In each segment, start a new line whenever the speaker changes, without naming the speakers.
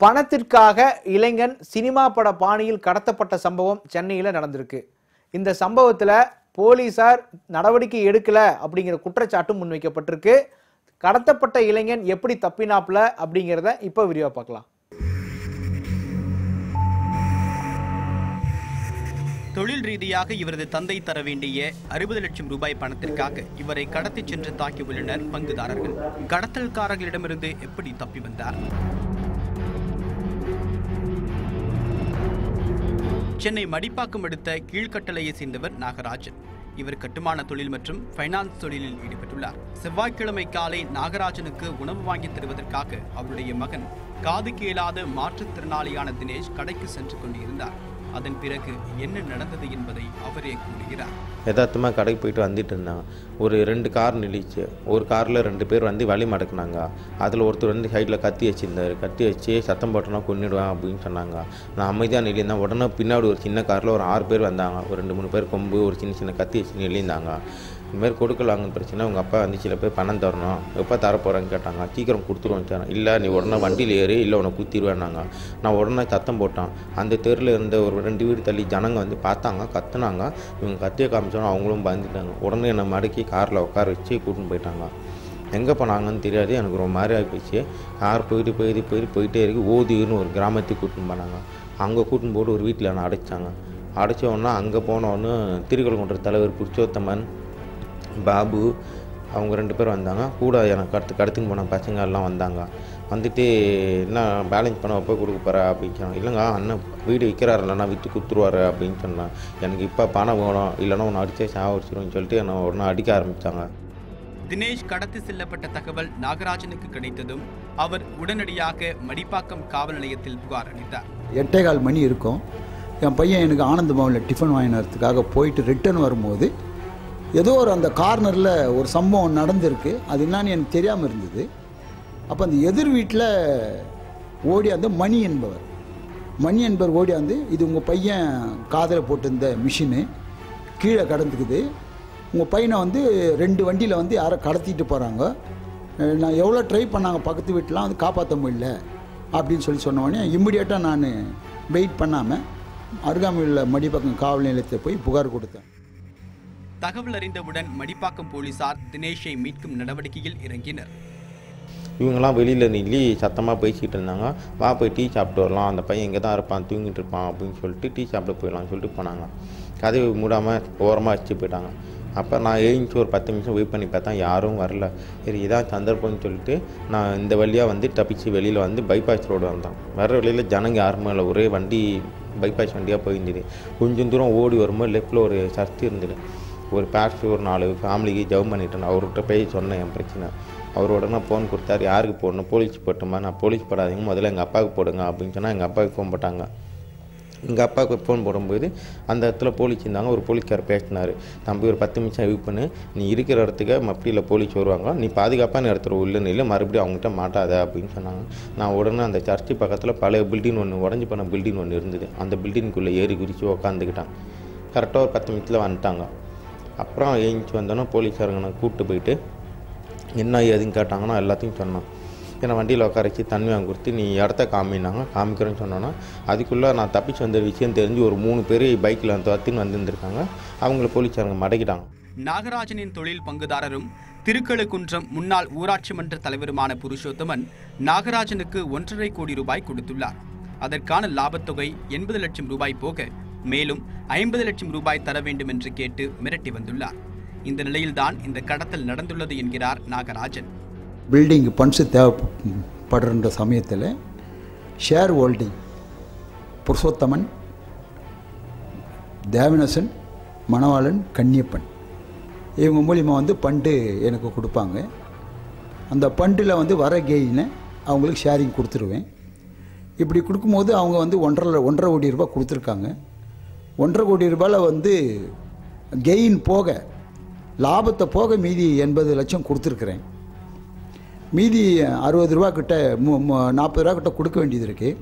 பணத்திற்காக இளைஞன் சினிமா பட பாணியில் கடத்தப்பட்ட சம்பவம் சென்னையில் நடந்திருக்கு. இந்த சம்பவத்தில் போலீசார் நடவடிக்கை எடுக்கல அப்படிங்கிற குற்றச்சாட்டும் முன்வைக்கப்பட்டிருக்கு. கடத்தப்பட்ட இளைஞன் எப்படி தப்பினாப்ல அப்படிங்கிறத இப்போ விரிவாக பார்க்கலாம்.
தொழில் ரீதியாக இவரது தந்தை தர வேண்டிய 60 லட்சம் ரூபாய் பணத்திற்காக இவரை கடத்தி சென்று தாக்கியுள்ளனர் பங்குதாரர்கள். கடத்தல்காரர்களிடமிருந்து எப்படி தப்பி வந்தார்? சென்னை மடிப்பாக்கம் அடுத்த கீழ்கட்டளையை சேர்ந்தவர் நாகராஜன். இவர் கட்டுமான தொழில் மற்றும் ஃபைனான்ஸ் தொழிலில் ஈடுபட்டுள்ளார். செவ்வாய்க்கிழமை காலை நாகராஜனுக்கு உணவு வாங்கி தருவதற்காக அவருடைய மகன் காது கேளாத மாற்றுத்திறனாளியான தினேஷ் கடைக்கு சென்று கொண்டிருந்தார். அதன் பிறகு என்ன நடந்தது என்பதை அவரே கூறுகிறார்.
யதார்த்தமாக கடைக்கு போயிட்டு வந்துட்டு இருந்தாங்க. ஒரு 2 கார் நிலிச்சு. ஒரு காரில் 2 பேர் வந்து வழி மடக்குனாங்க. அதில் ஒருத்தர் வந்து சைடில் கத்தி வச்சுருந்தார். கத்தி வச்சு சத்தம் போட்டோன்னா கொன்னிடுவேன் அப்படின்னு சொன்னாங்க. நான் அமைதியாக நிலியிருந்தேன். உடனே பின்னாடி ஒரு சின்ன காரில் ஒரு 6 பேர் வந்தாங்க. ஒரு 2-3 பேர் கொம்பு ஒரு சின்ன சின்ன கத்தி வச்சு நிலியிருந்தாங்க. இதுமாதிரி கொடுக்கலாங்க பிரச்சனை. உங்கள் அப்பா வந்து சில பேர் பணம் தரணும், எப்போ தரப்போகிறேன்னு கேட்டாங்க. சீக்கிரம் கொடுத்துருவோம் சார். இல்லை நீ உடனே வண்டியில் ஏறி, இல்லை உனக்கு குத்திடுவேன்னாங்க. நான் உடனே சத்தம் போட்டேன். அந்த தெருவில் இருந்த ஒரு 2 வீடு தள்ளி ஜனங்க வந்து பார்த்தாங்க, கத்துனாங்க. இவங்க கத்தியை காமிச்சோன்னா அவங்களும் பயந்துட்டாங்க. உடனே என்னை மடக்கி காரில் உட்கார வச்சு கூட்டின்னு போயிட்டாங்க. எங்கே போனாங்கன்னு தெரியாது. எனக்கு ரொம்ப மாதிரி ஆகிப்போச்சு. கார் போயிட்டே இருக்கு. ஓதின்னு ஒரு கிராமத்துக்கு கூட்டின்னு போனாங்க. அங்கே கூட்டின்னு போட்டு ஒரு வீட்டில் என்னை அடைச்சாங்க. அடைச்சோன்னா அங்கே போனோன்னு திருக்கழுக்குன்ற தலைவர் புருஷோத்தமன், பாபு அவங்க 2 பேர் வந்தாங்க. கூட எனக்கு கடத்துன்னு போன பசங்க எல்லாம் வந்தாங்க. வந்துட்டு என்ன பேலன்ஸ் பண்ண எப்போ கொடுக்க போகிற அப்படின்னு சொன்னாங்க. இல்லைங்க அண்ணன் வீடு விற்கிறாரு, இல்லைன்னா விற்று கொடுத்துருவாரு அப்படின்னு சொன்னேன். எனக்கு இப்போ பணம் வேணும், இல்லைன்னா ஒன்று அடித்தே சாவடிச்சிருவேன்னு சொல்லிட்டு என்னை உடனே அடிக்க ஆரம்பித்தாங்க.
தினேஷ் கடத்தி செல்லப்பட்ட தகவல் நாகராஜனுக்கு கிடைத்ததும் அவர் உடனடியாக மடிப்பாக்கம் காவல் நிலையத்தில் புகார் அளித்தார்.
8:15 மணி இருக்கும். என் பையன் எனக்கு ஆனந்த பவனில் டிஃபன் வாங்கினதுக்காக போயிட்டு ரிட்டர்ன் வரும்போது ஏதோ ஒரு அந்த கார்னரில் ஒரு சம்பவம் நடந்திருக்கு. அது என்னான்னு எனக்கு தெரியாமல் இருந்தது. அப்போ அந்த எதிர் வீட்டில் ஓடியாந்து மணி என்பவர் ஓடியாந்து, இது உங்கள் பையன் காதில் போட்டிருந்த மிஷினு கீழே கடந்துக்குது, உங்கள் பையனை வந்து 2 வண்டியில் வந்து யாரை கடத்திட்டு போகிறாங்க, நான் எவ்வளோ ட்ரை பண்ணாங்க பக்கத்து வீட்டிலாம் வந்து காப்பாற்ற முடியல அப்படின்னு சொன்னோடனே இம்மிடியேட்டாக நான் வெயிட் பண்ணாமல் அருகாமையில் மடிப்பாக்கம் காவல் நிலையத்தை போய் புகார் கொடுத்தேன்.
தகவல் அறிந்தவுடன் மடிப்பாக்கம் போலீசார் தினேஷை மீட்கும் நடவடிக்கையில் இறங்கினர்.
இவங்கெல்லாம் வெளியில் நில்லி சத்தமாக பேசிக்கிட்டு இருந்தாங்க. வா போய் டீ சாப்பிட்டு வரலாம், அந்த பையன் இங்கே தான் இருப்பான், தூங்கிட்டு இருப்பான் அப்படின்னு சொல்லிட்டு டீ சாப்பிட போயிடலாம்னு சொல்லிட்டு போனாங்க. கதவு மூடாமல் ஓரமாக வச்சு போயிட்டாங்க. அப்போ நான் எழுந்துச்சு ஒரு 10 நிமிஷம் வெயிட் பண்ணி பார்த்தா யாரும் வரல. சரி இதான் சந்தர்ப்பம்னு சொல்லிட்டு நான் இந்த வழியாக வந்து தப்பிச்சு வெளியில் வந்து பைபாஸ் ரோடு வந்தேன். வர வழியில் ஜனங்க யாருமே இல்லை, ஒரே வண்டி பைபாஸ் வண்டியாக போயிருந்தது. கொஞ்சம் தூரம் ஓடி வரும்போது லெஃப்டில் ஒரு சர்ச் இருந்தது. ஒரு பேஸ்ட் ஒரு 4 ஃபேமிலிக்கு ஜவ் பண்ணிட்டேன். அவர்கிட்ட போய் சொன்னேன் என் பிரச்சனை. அவர் உடனே ஃபோன் கொடுத்தாரு. யாருக்கு போடணும்? போலீஸ் போட்டுமா? நான் போலீஸ் போடாதீங்க, முதல்ல எங்கள் அப்பாவுக்கு போடுங்க அப்படின்னு சொன்னால் எங்கள் அப்பாவுக்கு ஃபோன் போட்டாங்க. எங்கள் அப்பாவுக்கு ஃபோன் போடும்போது அந்த இடத்துல போலீஸ் இருந்தாங்க. ஒரு போலீஸ்கார் பேசினார். தம்பி ஒரு 10 நிமிஷம் வெயிட் பண்ணு, நீ இருக்கிற இடத்துக்கு மப்டியில் போலீஸ் வருவாங்க, நீ பாதுகாப்பான இடத்துல உள்ளன்னு இல்லை, மறுபடியும் அவங்ககிட்ட மாட்டாத அப்படின்னு சொன்னாங்க. நான் உடனே அந்த சர்ச்சு பக்கத்தில் பழைய பில்டிங் ஒன்று, உடஞ்சி போன பில்டிங் ஒன்று இருந்தது. அந்த பில்டிங்குள்ளே ஏறி குதித்து உக்காந்துக்கிட்டான். கரெக்டாக ஒரு 10 நிமிஷத்தில் வந்துட்டாங்க. அப்புறம் எழுந்துச்சி வந்தோன்னா போலீஸாருங்க கூப்பிட்டு போயிட்டு என்ன ஏதுன்னு கேட்டாங்கன்னா எல்லாத்தையும் சொன்னான். ஏன்னா வண்டியில் உட்கார வச்சு தண்ணி வாங்கி கொடுத்து நீ இடத்த காமினாங்க. காமிக்கிறேன்னு சொன்னோன்னா அதுக்குள்ளே நான் தப்பிச்சு வந்த விஷயம் தெரிஞ்சு ஒரு 3 பேர் பைக்கில் துரத்தின்னு வந்துருந்துருக்காங்க. அவங்கள போலீஸாருங்க மடக்கிட்டாங்க.
நாகராஜனின் தொழில் பங்குதாரரும் திருக்கழுக்குன்றம் முன்னாள் ஊராட்சி மன்ற தலைவருமான புருஷோத்தமன் நாகராஜனுக்கு 1.5 கோடி ரூபாய் கொடுத்துள்ளார். அதற்கான லாபத்தொகை 80 லட்சம் ரூபாய் போக மேலும் 50 லட்சம் ரூபாய் தர வேண்டும் என்று கேட்டு மிரட்டி வந்துள்ளார். இந்த நிலையில்தான் இந்த கடத்தல் நடந்துள்ளது என்கிறார் நாகராஜன்.
பில்டிங் பண்ட்ஸு தேவைப்படுற சமயத்தில் ஷேர் ஹோல்டிங் புருஷோத்தமன், தேவனசன், மணவாளன், கன்னியப்பன் இவங்க மூலிமா வந்து பண்டு எனக்கு கொடுப்பாங்க. அந்த பண்டில் வந்து வர கெயினை அவங்களுக்கு ஷேரிங் கொடுத்துருவேன். இப்படி கொடுக்கும்போது அவங்க வந்து 1.5 கோடி ரூபாய் கொடுத்துருக்காங்க. 1.5 கோடி ரூபாயில் வந்து கெயின் போக லாபத்தை போக மீதி 80 லட்சம் கொடுத்துருக்குறேன். மீதி 60 ரூபா கிட்ட 40 ரூபா கிட்ட கொடுக்க வேண்டியது இருக்குது.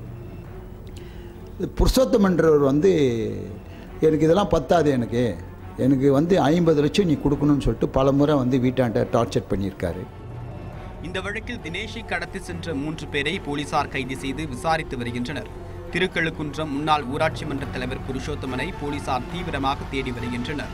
புருஷோத்தமன்றவர் வந்து எனக்கு இதெல்லாம் பத்தாது, எனக்கு வந்து 50 லட்சம் நீ கொடுக்கணும்னு சொல்லிட்டு பல முறை வந்து வீட்டாண்ட டார்ச்சர் பண்ணியிருக்காரு.
இந்த வழக்கில் தினேஷை கடத்தி சென்ற 3 பேரை போலீசார் கைது செய்து விசாரித்து வருகின்றனர். திருக்கழுக்குன்றம் முன்னாள் ஊராட்சி மன்ற தலைவர் புருஷோத்தமனை போலீசார் தீவிரமாக தேடி வருகின்றனர்.